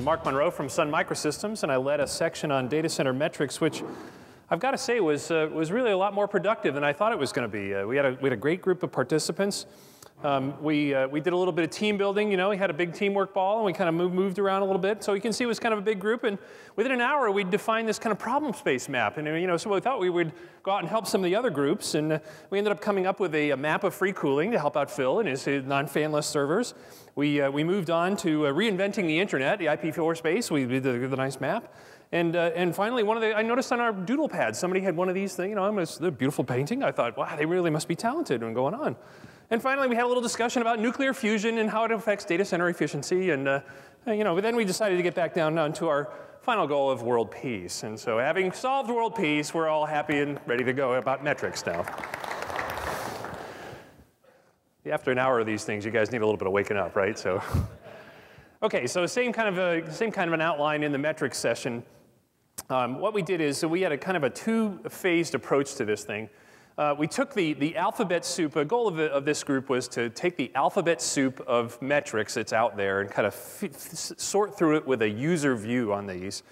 Mark Monroe from Sun Microsystems, and I led a section on data center metrics, which I've got to say was really a lot more productive than I thought it was going to be. We had a great group of participants. We did a little bit of team building. We had a big teamwork ball, and we kind of moved around a little bit. So you can see it was kind of a big group, and within an hour, we defined this kind of problem space map. And so we thought we would go out and help some of the other groups, and we ended up coming up with a map of free cooling to help out Phil and his non-fanless servers. We moved on to reinventing the internet, the IP4 space. We did the nice map. And finally, I noticed on our doodle pad, somebody had one of these things, a beautiful painting. I thought, wow, they really must be talented and going on. And finally, we had a little discussion about nuclear fusion and how it affects data center efficiency. And then we decided to get back down to our final goal of world peace. And so having solved world peace, we're all happy and ready to go about metrics now. After an hour of these things, you guys need a little bit of waking up, right? So, okay, so same kind of an outline in the metrics session. What we did is, we had a kind of a two-phased approach to this thing. We took the alphabet soup. A goal of this group was to take the alphabet soup of metrics that's out there and kind of sort through it with a user view on these,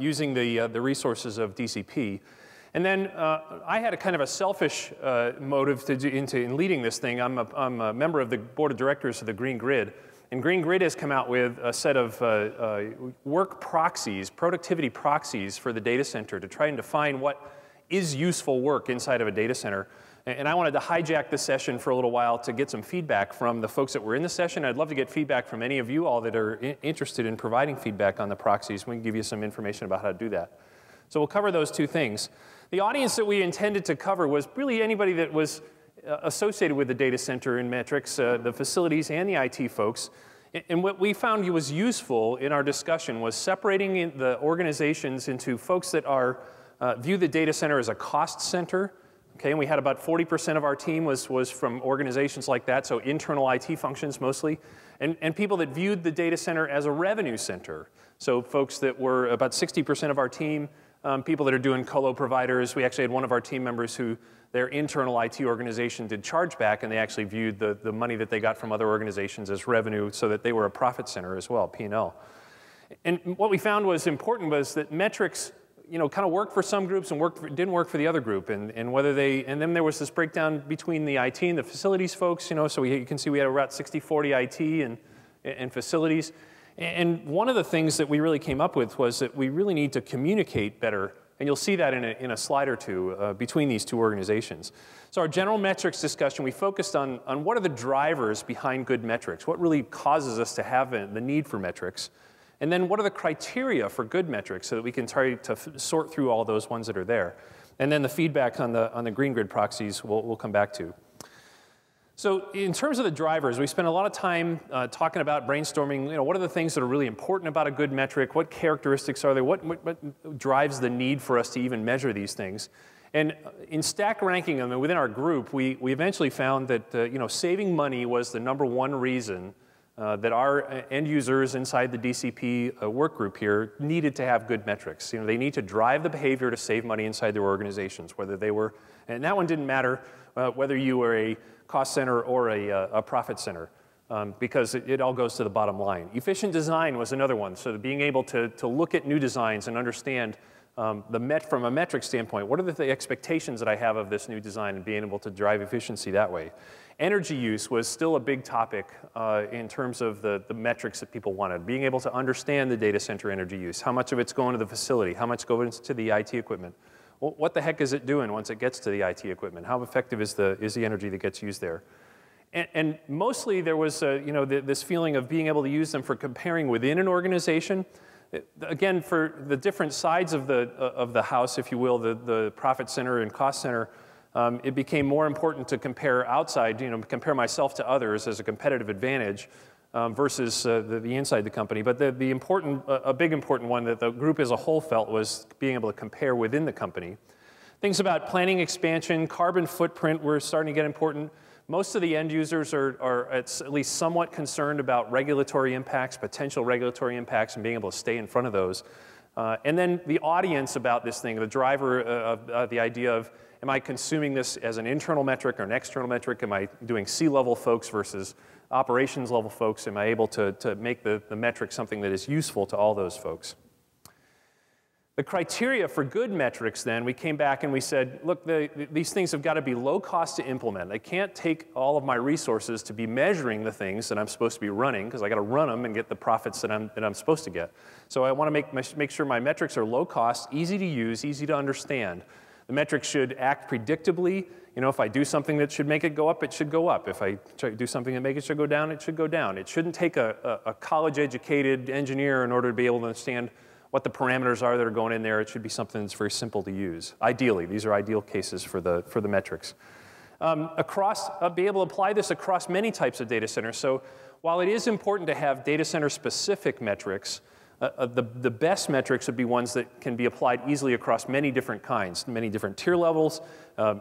using the resources of DCP. And then I had a kind of a selfish motive in leading this thing. I'm a member of the board of directors of the Green Grid. And Green Grid has come out with a set of work proxies, productivity proxies for the data center to try and define what is useful work inside of a data center. And I wanted to hijack the session for a little while to get some feedback from the folks that were in the session. I'd love to get feedback from any of you all that are interested in providing feedback on the proxies. We can give you some information about how to do that. So we'll cover those two things. The audience that we intended to cover was really anybody that was associated with the data center in metrics, the facilities and the IT folks. And what we found was useful in our discussion was separating the organizations into folks that view the data center as a cost center. Okay, and we had about 40% of our team was from organizations like that, so internal IT functions mostly, and people that viewed the data center as a revenue center. So folks that were about 60% of our team, people that are doing colo providers. We actually had one of our team members who their internal IT organization did chargeback, and they actually viewed the money that they got from other organizations as revenue so that they were a profit center as well, P&L. And what we found was important was that metrics kind of worked for some groups and didn't work for the other group, and then there was this breakdown between the IT and the facilities folks, so you can see we had about 60-40 IT and facilities. And one of the things that we really came up with was that we really need to communicate better, and you'll see that in a slide or two between these two organizations. So our general metrics discussion, we focused on what are the drivers behind good metrics, what really causes us to have the need for metrics, and then what are the criteria for good metrics so that we can try to sort through all those ones that are there. And then the feedback on the Green Grid proxies we'll come back to. So in terms of the drivers, we spent a lot of time talking about brainstorming, what are the things that are really important about a good metric, what characteristics are there, what drives the need for us to even measure these things. And in stack ranking them within our group, we eventually found that saving money was the #1 reason that our end users inside the DCP work group here needed to have good metrics. They need to drive the behavior to save money inside their organizations, whether they were, and that one didn't matter whether you were a cost center or a profit center, because it all goes to the bottom line. Efficient design was another one, so being able to look at new designs and understand from a metric standpoint, what are the expectations that I have of this new design and being able to drive efficiency that way. Energy use was still a big topic in terms of the metrics that people wanted. Being able to understand the data center energy use, how much of it's going to the facility, how much goes to the IT equipment. Well, what the heck is it doing once it gets to the IT equipment? How effective is the energy that gets used there? And mostly there was this feeling of being able to use them for comparing within an organization. Again, for the different sides of the house, if you will, the profit center and cost center, it became more important to compare outside, compare myself to others as a competitive advantage versus the inside the company. But a big important one that the group as a whole felt was being able to compare within the company. Things about planning expansion, carbon footprint were starting to get important. Most of the end users are at least somewhat concerned about regulatory impacts, potential regulatory impacts, and being able to stay in front of those. And then the audience about this thing, the driver of the idea of, am I consuming this as an internal metric or an external metric? Am I doing C-level folks versus operations level folks? Am I able to make the metric something that is useful to all those folks? The criteria for good metrics then, we came back and we said, look, these things have got to be low cost to implement. I can't take all of my resources to be measuring the things that I'm supposed to be running, because I got to run them and get the profits that I'm supposed to get. So I want to make sure my metrics are low cost, easy to use, easy to understand. The metrics should act predictably. You know, if I do something that should make it go up, it should go up. If I do something that make it should go down, it should go down. It shouldn't take a college-educated engineer in order to be able to understand what the parameters are that are going in there. It should be something that's very simple to use. Ideally, these are ideal cases for the metrics. Be able to apply this across many types of data centers. So while it is important to have data center specific metrics, the best metrics would be ones that can be applied easily across many different kinds, many different tier levels,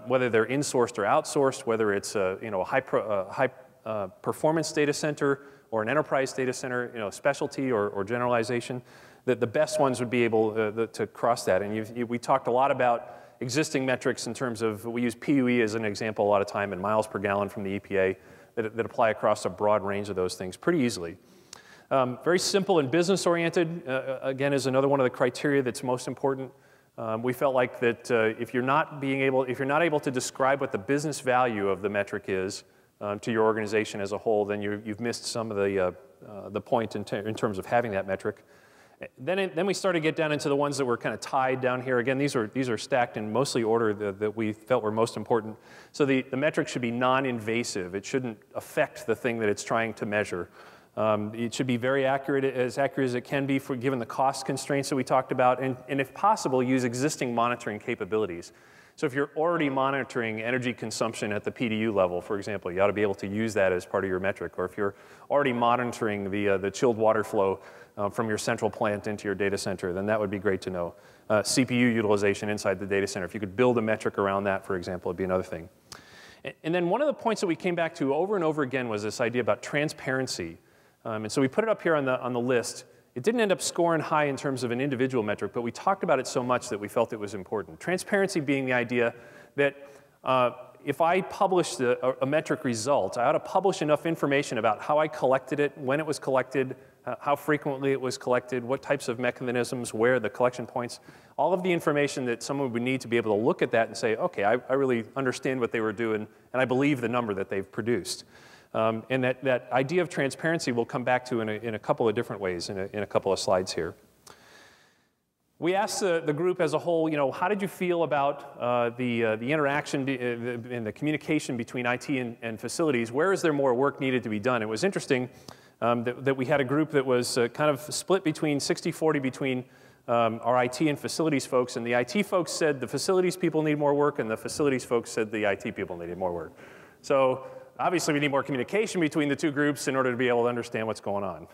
whether they're insourced or outsourced, whether it's a high performance data center or an enterprise data center, specialty or generalization. The best ones would be able to cross that. And we talked a lot about existing metrics in terms of, we use PUE as an example a lot of time, and miles per gallon from the EPA that apply across a broad range of those things pretty easily. Very simple and business oriented, again, is another one of the criteria that's most important. We felt like that if you're not able to describe what the business value of the metric is to your organization as a whole, then you've missed some of the point in terms of having that metric. Then we started to get down into the ones that were kind of tied down here. Again, these are stacked in mostly order that we felt were most important. So the metric should be non-invasive. It shouldn't affect the thing that it's trying to measure. It should be very accurate as it can be given the cost constraints that we talked about, and if possible, use existing monitoring capabilities. So if you're already monitoring energy consumption at the PDU level, for example, you ought to be able to use that as part of your metric. Or if you're already monitoring the chilled water flow from your central plant into your data center, then that would be great to know. CPU utilization inside the data center, if you could build a metric around that, for example, would be another thing. And then one of the points that we came back to over and over again was this idea about transparency. And so we put it up here on the list. It didn't end up scoring high in terms of an individual metric, but we talked about it so much that we felt it was important. Transparency being the idea that if I published a metric result, I ought to publish enough information about how I collected it, when it was collected, how frequently it was collected, what types of mechanisms, where the collection points, all of the information that someone would need to be able to look at that and say, okay, I really understand what they were doing, and I believe the number that they've produced. And that idea of transparency we'll come back to in a couple of different ways in a couple of slides here. We asked the group as a whole, how did you feel about the interaction and the communication between IT and facilities? Where is there more work needed to be done? It was interesting that we had a group that was kind of split between 60-40 between our IT and facilities folks, and the IT folks said the facilities people need more work, and the facilities folks said the IT people needed more work. So obviously, we need more communication between the two groups in order to be able to understand what's going on.